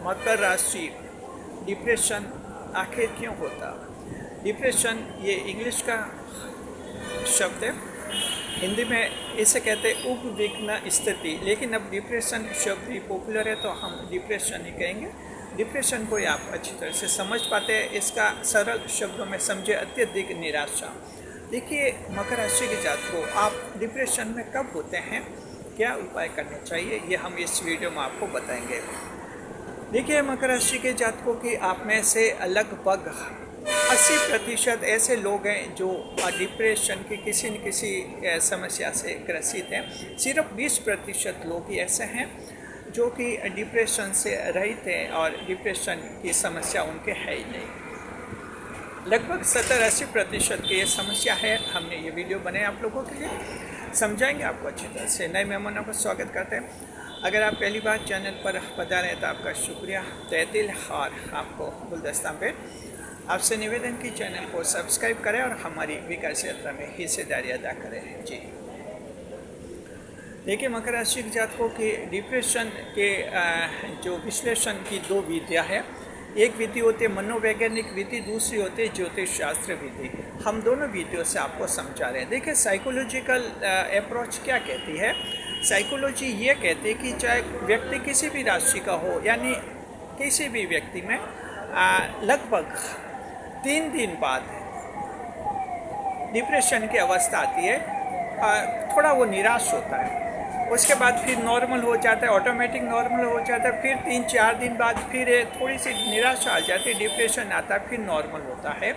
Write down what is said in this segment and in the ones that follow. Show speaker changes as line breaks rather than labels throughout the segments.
मकर राशि डिप्रेशन आखिर क्यों होता? डिप्रेशन ये इंग्लिश का शब्द है, हिंदी में इसे कहते हैं उद्विग्न स्थिति, लेकिन अब डिप्रेशन शब्द भी पॉपुलर है तो हम डिप्रेशन ही कहेंगे। डिप्रेशन को आप अच्छी तरह से समझ पाते हैं, इसका सरल शब्दों में समझे अत्यधिक निराशा। देखिए, मकर राशि के जातकों, आप डिप्रेशन में कब होते हैं, क्या उपाय करने चाहिए, ये हम इस वीडियो में आपको बताएंगे। देखिए, मकर राशि के जातकों की आप में से लगभग 80% ऐसे लोग हैं जो डिप्रेशन की किसी न किसी समस्या से ग्रसित हैं। सिर्फ 20% लोग ही ऐसे हैं जो कि डिप्रेशन से रहित हैं और डिप्रेशन की समस्या उनके है ही नहीं। लगभग 70-80% की ये समस्या है। हमने ये वीडियो बनाए आप लोगों के लिए, समझाएंगे आपको अच्छी तरह से। नए मेहमानों का स्वागत करते हैं। अगर आप पहली बार चैनल पर पधारे हैं तो आपका शुक्रिया तहे दिल, और आपको गुलदस्ता पे आपसे निवेदन की चैनल को सब्सक्राइब करें और हमारी विकास यात्रा में हिस्सेदारी अदा करें। जी, देखिए, मकर राशि के जातकों की डिप्रेशन के जो विश्लेषण की दो विधियाँ हैं। एक विधि होती है मनोवैज्ञानिक विधि, दूसरी होती है ज्योतिष शास्त्र विधि। हम दोनों विधियों से आपको समझा रहे हैं। देखिए, साइकोलॉजिकल अप्रोच क्या कहती है? साइकोलॉजी ये कहती है कि चाहे व्यक्ति किसी भी राशि का हो, यानी किसी भी व्यक्ति में लगभग 3 दिन बाद डिप्रेशन की अवस्था आती है। थोड़ा वो निराश होता है, उसके बाद फिर नॉर्मल हो जाता है, ऑटोमेटिक नॉर्मल हो जाता है। फिर 3-4 दिन बाद फिर थोड़ी सी निराशा आ जाती है, डिप्रेशन आता है, फिर नॉर्मल होता है।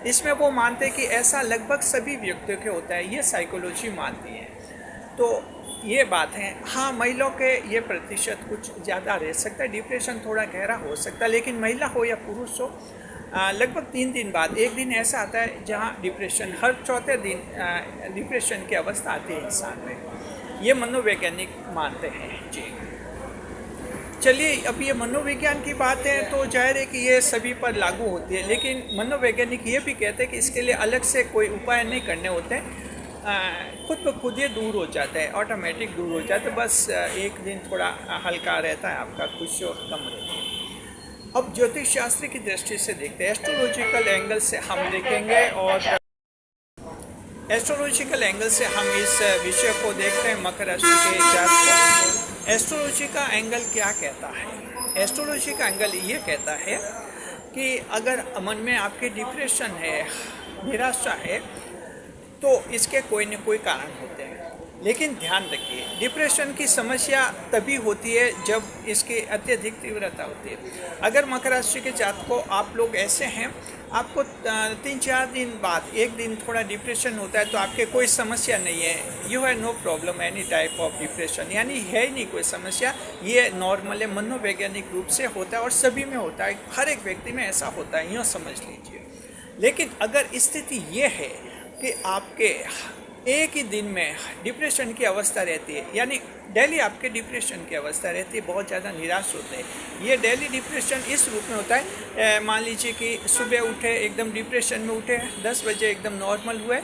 इसमें वो मानते हैं कि ऐसा लगभग सभी व्यक्तियों के होता है, ये साइकोलॉजी मानती है। तो ये बात है। हाँ, महिलाओं के ये प्रतिशत कुछ ज़्यादा रह सकता है, डिप्रेशन थोड़ा गहरा हो सकता है, लेकिन महिला हो या पुरुष हो, लगभग 3 दिन बाद एक दिन ऐसा आता है जहाँ डिप्रेशन, हर चौथे दिन डिप्रेशन की अवस्था आती है इंसान में। ये मनोवैज्ञानिक मानते हैं। जी, चलिए, अब ये मनोविज्ञान की बात है तो जाहिर है कि ये सभी पर लागू होती है, लेकिन मनोवैज्ञानिक ये भी कहते हैं कि इसके लिए अलग से कोई उपाय नहीं करने होते, खुद ब खुद ये दूर हो जाता है, ऑटोमेटिक दूर हो जाता है। बस एक दिन थोड़ा हल्का रहता है, आपका खुशी और कम रहती है। अब ज्योतिष शास्त्र की दृष्टि से देखते हैं, एस्ट्रोलॉजिकल एंगल से हम देखेंगे, और एस्ट्रोलॉजिकल एंगल से हम इस विषय को देखते हैं। मकर राशि के जातकों, एस्ट्रोलॉजी का एंगल क्या कहता है? एस्ट्रोलॉजी का एंगल ये कहता है कि अगर मन में आपके डिप्रेशन है, निराशा है, तो इसके कोई न कोई कारण होते हैं। लेकिन ध्यान रखिए, डिप्रेशन की समस्या तभी होती है जब इसकी अत्यधिक तीव्रता होती है। अगर मकर राशि के जातकों आप लोग ऐसे हैं, आपको 3-4 दिन बाद एक दिन थोड़ा डिप्रेशन होता है, तो आपके कोई समस्या नहीं है, you have no problem any type of depression, यानी है ही नहीं कोई समस्या, ये नॉर्मल है, मनोवैज्ञानिक रूप से होता है और सभी में होता है, हर एक व्यक्ति में ऐसा होता है, यूँ समझ लीजिए। लेकिन अगर स्थिति ये है कि आपके एक ही दिन में डिप्रेशन की अवस्था रहती है, यानी डेली आपके डिप्रेशन की अवस्था रहती है, बहुत ज़्यादा निराश होते हैं। ये डेली डिप्रेशन इस रूप में होता है, मान लीजिए कि सुबह उठे एकदम डिप्रेशन में उठे, 10 बजे एकदम नॉर्मल हुए,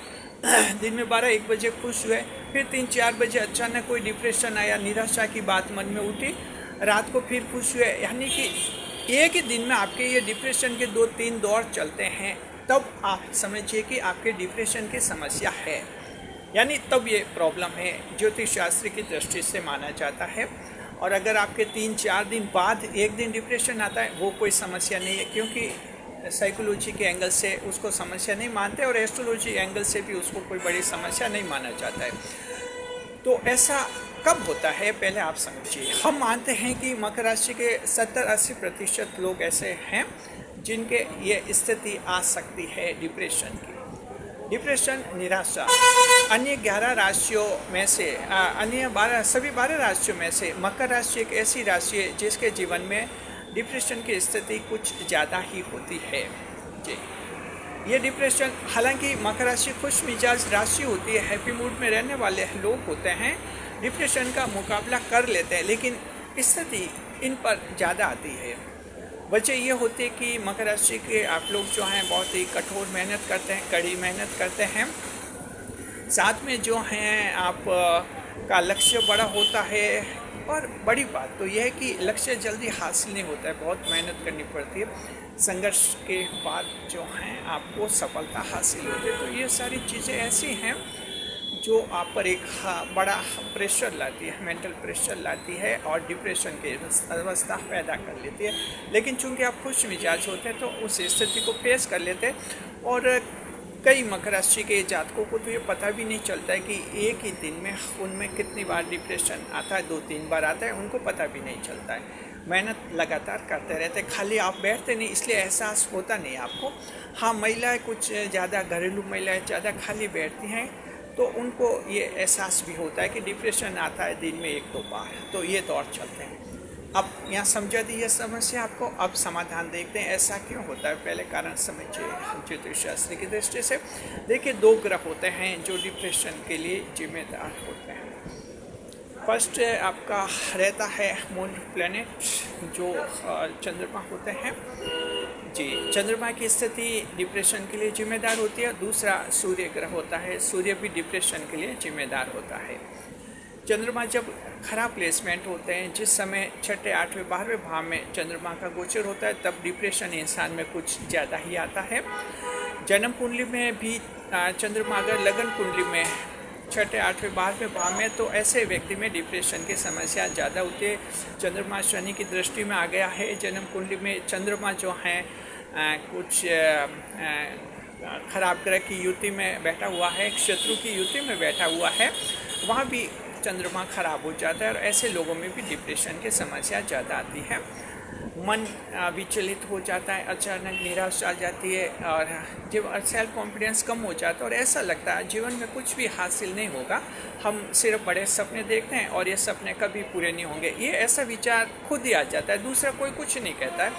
दिन में 12-1 बजे खुश हुए, फिर 3-4 बजे अचानक कोई डिप्रेशन आया, निराशा की बात मन में उठी, रात को फिर खुश हुए, यानी कि एक ही दिन में आपके ये डिप्रेशन के 2-3 दौर चलते हैं। तब आप समझिए कि आपके डिप्रेशन की समस्या है, यानी तब ये प्रॉब्लम है, ज्योतिष शास्त्र की दृष्टि से माना जाता है। और अगर आपके 3-4 दिन बाद एक दिन डिप्रेशन आता है, वो कोई समस्या नहीं है, क्योंकि साइकोलॉजी के एंगल से उसको समस्या नहीं मानते और एस्ट्रोलॉजी एंगल से भी उसको कोई बड़ी समस्या नहीं माना जाता है। तो ऐसा कब होता है, पहले आप समझिए। हम मानते हैं कि मकर राशि के 70-80% लोग ऐसे हैं जिनके ये स्थिति आ सकती है डिप्रेशन की। डिप्रेशन, निराशा, अन्य 11 राशियों में से सभी 12 राशियों में से मकर राशि एक ऐसी राशि है जिसके जीवन में डिप्रेशन की स्थिति कुछ ज़्यादा ही होती है। जी, ये डिप्रेशन, हालांकि मकर राशि खुश मिजाज राशि होती है, हैप्पी मूड में रहने वाले लोग होते हैं, डिप्रेशन का मुकाबला कर लेते हैं, लेकिन स्थिति इन पर ज़्यादा आती है। वजह ये होती है कि मकर राशि के आप लोग जो हैं बहुत ही कठोर मेहनत करते हैं, कड़ी मेहनत करते हैं, साथ में जो हैं आप का लक्ष्य बड़ा होता है, और बड़ी बात तो यह है कि लक्ष्य जल्दी हासिल नहीं होता है, बहुत मेहनत करनी पड़ती है, संघर्ष के बाद जो हैं आपको सफलता हासिल होती है। तो ये सारी चीज़ें ऐसी हैं जो आप पर एक बड़ा प्रेशर लाती है, मेंटल प्रेशर लाती है और डिप्रेशन की अवस्था पैदा कर लेती है। लेकिन चूंकि आप खुश मिजाज होते हैं तो उस स्थिति को फेस कर लेते हैं। और कई मकर राशि के जातकों को तो ये पता भी नहीं चलता है कि एक ही दिन में उनमें कितनी बार डिप्रेशन आता है, 2-3 बार आता है, उनको पता भी नहीं चलता है। मेहनत लगातार करते रहते, खाली आप बैठते नहीं, इसलिए एहसास होता नहीं आपको। हाँ, महिलाएं कुछ ज़्यादा, घरेलू महिलाएं ज़्यादा खाली बैठती हैं तो उनको ये एहसास भी होता है कि डिप्रेशन आता है दिन में 1-2 बार, तो ये दौर चलते हैं। अब यहाँ समझा दी ये समस्या आपको, अब समाधान देखते हैं ऐसा क्यों होता है। पहले कारण समझिए ज्योतिष शास्त्र की दृष्टि से। देखिए, 2 ग्रह होते हैं जो डिप्रेशन के लिए जिम्मेदार होते हैं। फर्स्ट आपका रहता है मून प्लैनेट, जो चंद्रमा होते हैं जी। चंद्रमा की स्थिति डिप्रेशन के लिए जिम्मेदार होती है। दूसरा सूर्य ग्रह होता है, सूर्य भी डिप्रेशन के लिए जिम्मेदार होता है। चंद्रमा जब खराब प्लेसमेंट होते हैं, जिस समय 6ठे, 8वें, 12वें भाव में चंद्रमा का गोचर होता है, तब डिप्रेशन इंसान में कुछ ज़्यादा ही आता है। जन्म कुंडली में भी चंद्रमा अगर लगन कुंडली में 6ठे, 8वें, 12वें भाव में, तो ऐसे व्यक्ति में डिप्रेशन की समस्या ज़्यादा होती है। चंद्रमा शनि की दृष्टि में आ गया है जन्म कुंडली में। चंद्रमा जो हैं कुछ खराब ग्रह की युति में बैठा हुआ है, शत्रु की युति में बैठा हुआ है, वहाँ भी चंद्रमा खराब हो जाता है और ऐसे लोगों में भी डिप्रेशन की समस्या ज़्यादा आती है। मन विचलित हो जाता है, अचानक निराशा आ जाती है और जब सेल्फ कॉन्फिडेंस कम हो जाता है और ऐसा लगता है जीवन में कुछ भी हासिल नहीं होगा। हम सिर्फ बड़े सपने देखते हैं और ये सपने कभी पूरे नहीं होंगे, ये ऐसा विचार खुद ही आ जाता है, दूसरा कोई कुछ नहीं कहता है।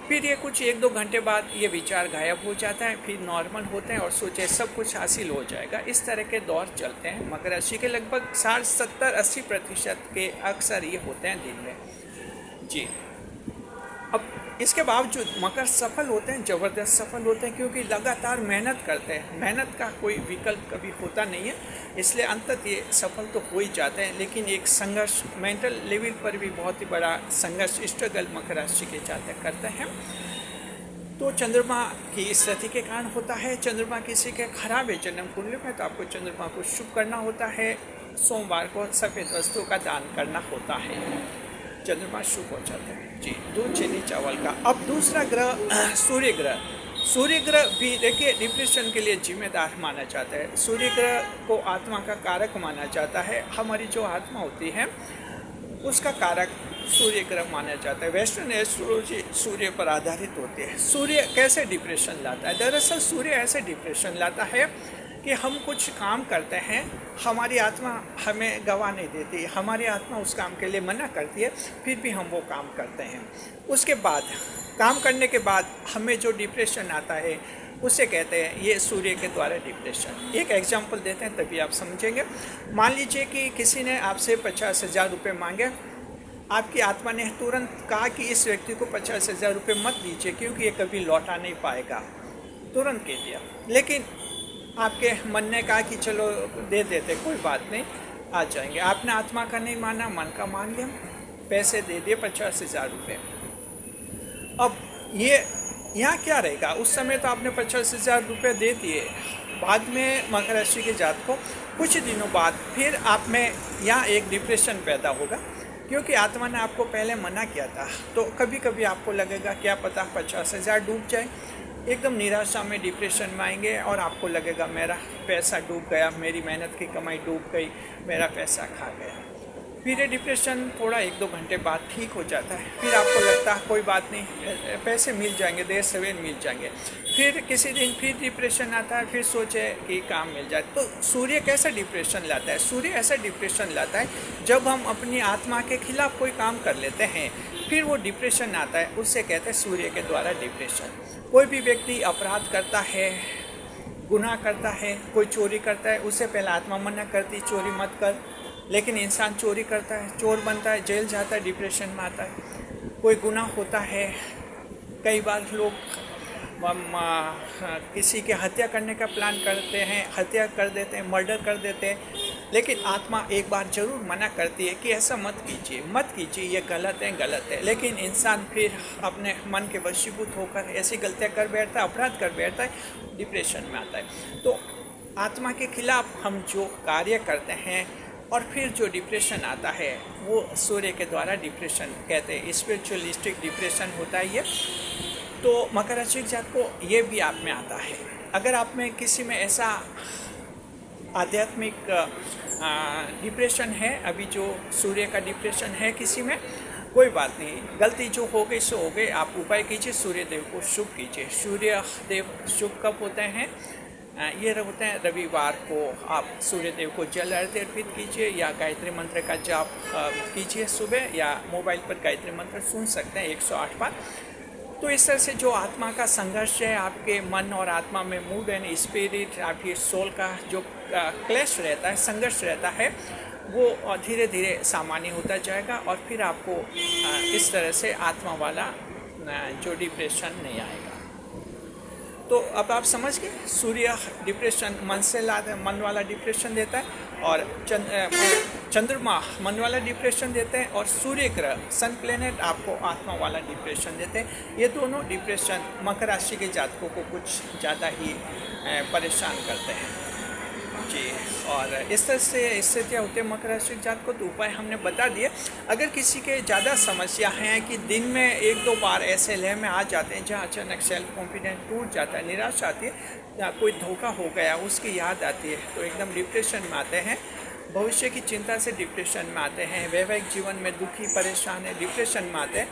फिर ये कुछ 1-2 घंटे बाद ये विचार गायब हो जाता है, फिर नॉर्मल होते हैं और सोचे सब कुछ हासिल हो जाएगा। इस तरह के दौर चलते हैं। मकर राशि के लगभग 70-80% के अक्सर ये होते हैं दिन में जी। अब इसके बावजूद मकर सफल होते हैं, ज़बरदस्त सफल होते हैं, क्योंकि लगातार मेहनत करते हैं। मेहनत का कोई विकल्प कभी होता नहीं है, इसलिए अंततः ये सफल तो हो ही जाते हैं। लेकिन एक संघर्ष मेंटल लेवल पर भी बहुत ही बड़ा संघर्ष, स्ट्रगल मकर राशि के जातक करते हैं। तो चंद्रमा की स्थिति के कारण होता है। चंद्रमा किसी के खराब है जन्म कुंडली में, तो आपको चंद्रमा को शुभ करना होता है। सोमवार को सफ़ेद वस्तु का दान करना होता है, चंद्रमा शुभ हो जाता है जी। दूध, चीनी, चावल का। अब दूसरा ग्रह सूर्य ग्रह। सूर्य ग्रह भी देखिए डिप्रेशन के लिए जिम्मेदार माना जाता है। सूर्य ग्रह को आत्मा का कारक माना जाता है। हमारी जो आत्मा होती है उसका कारक सूर्य ग्रह माना जाता है। वेस्टर्न एस्ट्रोलॉजी सूर्य पर आधारित होती है। सूर्य कैसे डिप्रेशन लाता है? दरअसल सूर्य ऐसे डिप्रेशन लाता है कि हम कुछ काम करते हैं, हमारी आत्मा हमें गवा नहीं देती, हमारी आत्मा उस काम के लिए मना करती है, फिर भी हम वो काम करते हैं। उसके बाद काम करने के बाद हमें जो डिप्रेशन आता है उसे कहते हैं ये सूर्य के द्वारा डिप्रेशन। एक एग्जांपल देते हैं तभी आप समझेंगे। मान लीजिए कि किसी ने आपसे 50,000 रुपये मांगे, आपकी आत्मा ने तुरंत कहा कि इस व्यक्ति को 50,000 रुपये मत दीजिए क्योंकि ये कभी लौटा नहीं पाएगा, तुरंत कह दिया। लेकिन आपके मन ने कहा कि चलो दे देते, कोई बात नहीं, आ जाएंगे। आपने आत्मा का नहीं माना, मन का मान लिया, पैसे दे दिए 50,000 रुपये। अब ये यहाँ क्या रहेगा? उस समय तो आपने 50,000 रुपये दे दिए, बाद में मकर राशि के जातक को कुछ दिनों बाद फिर आप में यहाँ एक डिप्रेशन पैदा होगा, क्योंकि आत्मा ने आपको पहले मना किया था। तो कभी कभी आपको लगेगा क्या पता 50,000 डूब जाए, एकदम निराशा में डिप्रेशन में आएंगे और आपको लगेगा मेरा पैसा डूब गया, मेरी मेहनत की कमाई डूब गई, मेरा पैसा खा गया। फिर ये डिप्रेशन थोड़ा 1-2 घंटे बाद ठीक हो जाता है, फिर आपको लगता है कोई बात नहीं, पैसे मिल जाएंगे, देर सवेर मिल जाएंगे। फिर किसी दिन फिर डिप्रेशन आता है, फिर सोचे कि काम मिल जाए। तो सूर्य कैसा डिप्रेशन लाता है? सूर्य ऐसा डिप्रेशन लाता है जब हम अपनी आत्मा के खिलाफ कोई काम कर लेते हैं, फिर वो डिप्रेशन आता है, उससे कहते हैं सूर्य के द्वारा डिप्रेशन। कोई भी व्यक्ति अपराध करता है, गुनाह करता है, कोई चोरी करता है, उससे पहले आत्मा मना करती चोरी मत कर, लेकिन इंसान चोरी करता है, चोर बनता है, जेल जाता है, डिप्रेशन में आता है। कोई गुनाह होता है, कई बार लोग किसी के हत्या करने का प्लान करते हैं, हत्या कर देते हैं, मर्डर कर देते हैं, लेकिन आत्मा एक बार जरूर मना करती है कि ऐसा मत कीजिए, मत कीजिए, ये गलत है। लेकिन इंसान फिर अपने मन के वशीभूत होकर ऐसी गलतियाँ कर बैठता है, अपराध कर बैठता है, डिप्रेशन में आता है। तो आत्मा के खिलाफ हम जो कार्य करते हैं और फिर जो डिप्रेशन आता है वो सूर्य के द्वारा डिप्रेशन कहते हैं, स्पिरिचुअलिस्टिक डिप्रेशन होता है ये। तो मकर राशि के जात को ये भी आप में आता है। अगर आप में किसी में ऐसा आध्यात्मिक डिप्रेशन है, अभी जो सूर्य का डिप्रेशन है किसी में, कोई बात नहीं, गलती जो हो गई सो हो गई। आप उपाय कीजिए, सूर्य देव को शुभ कीजिए। सूर्य देव शुभ कब होते हैं? ये होते हैं रविवार को। आप सूर्य देव को जल अर्पित कीजिए या गायत्री मंत्र का जाप कीजिए सुबह, या मोबाइल पर गायत्री मंत्र सुन सकते हैं 108 बार। तो इस तरह से जो आत्मा का संघर्ष है, आपके मन और आत्मा में, मूड एंड स्पिरिट, आपकी सोल का जो क्लैश रहता है, संघर्ष रहता है, वो धीरे धीरे सामान्य होता जाएगा और फिर आपको इस तरह से आत्मा वाला जो डिप्रेशन नहीं आएगा। तो अब आप समझ गए, सूर्य डिप्रेशन मन से लाता है, मन वाला डिप्रेशन देता है, और चंद्रमा मन वाला डिप्रेशन देते हैं, और सूर्य ग्रह सन प्लेनेट आपको आत्मा वाला डिप्रेशन देते हैं। ये दोनों डिप्रेशन मकर राशि के जातकों को कुछ ज़्यादा ही परेशान करते हैं जी। और इस तरह से इससे क्या होते हैं मकर राशि के जातकों, तो उपाय हमने बता दिए। अगर किसी के ज़्यादा समस्या हैं कि दिन में 1-2 बार ऐसे लय में आ जाते हैं जहाँ अचानक सेल्फ कॉन्फिडेंस टूट जाता है, निराशा आती है, या कोई धोखा हो गया उसकी याद आती है, तो एकदम डिप्रेशन में आते हैं, भविष्य की चिंता से डिप्रेशन में आते हैं, वैवाहिक जीवन में दुखी परेशान है, डिप्रेशन में आते हैं,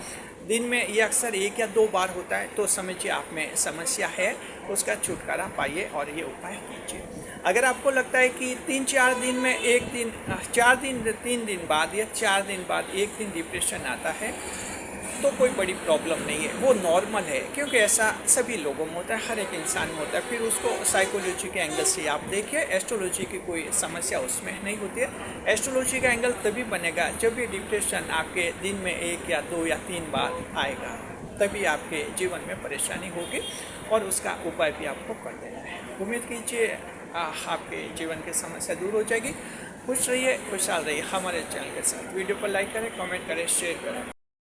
दिन में ये अक्सर 1 या 2 बार होता है, तो समझिए आप में समस्या है, उसका छुटकारा पाइए और ये उपाय कीजिए। अगर आपको लगता है कि 3-4 दिन में 1 दिन, 4 दिन 3 दिन बाद या 4 दिन बाद 1 दिन डिप्रेशन आता है, तो कोई बड़ी प्रॉब्लम नहीं है, वो नॉर्मल है, क्योंकि ऐसा सभी लोगों में होता है, हर एक इंसान में होता है। फिर उसको साइकोलॉजी के एंगल से आप देखिए, एस्ट्रोलॉजी की कोई समस्या उसमें नहीं होती है। एस्ट्रोलॉजी का एंगल तभी बनेगा जब ये डिप्रेशन आपके दिन में 1 या 2 या 3 बार आएगा, तभी आपके जीवन में परेशानी होगी और उसका उपाय भी आपको कर देना है। उम्मीद कीजिए आपके जीवन की समस्या दूर हो जाएगी। खुश रहिए, खुशहाल रहिए हमारे चैनल के साथ। वीडियो पर लाइक करें, कमेंट करें, शेयर करें।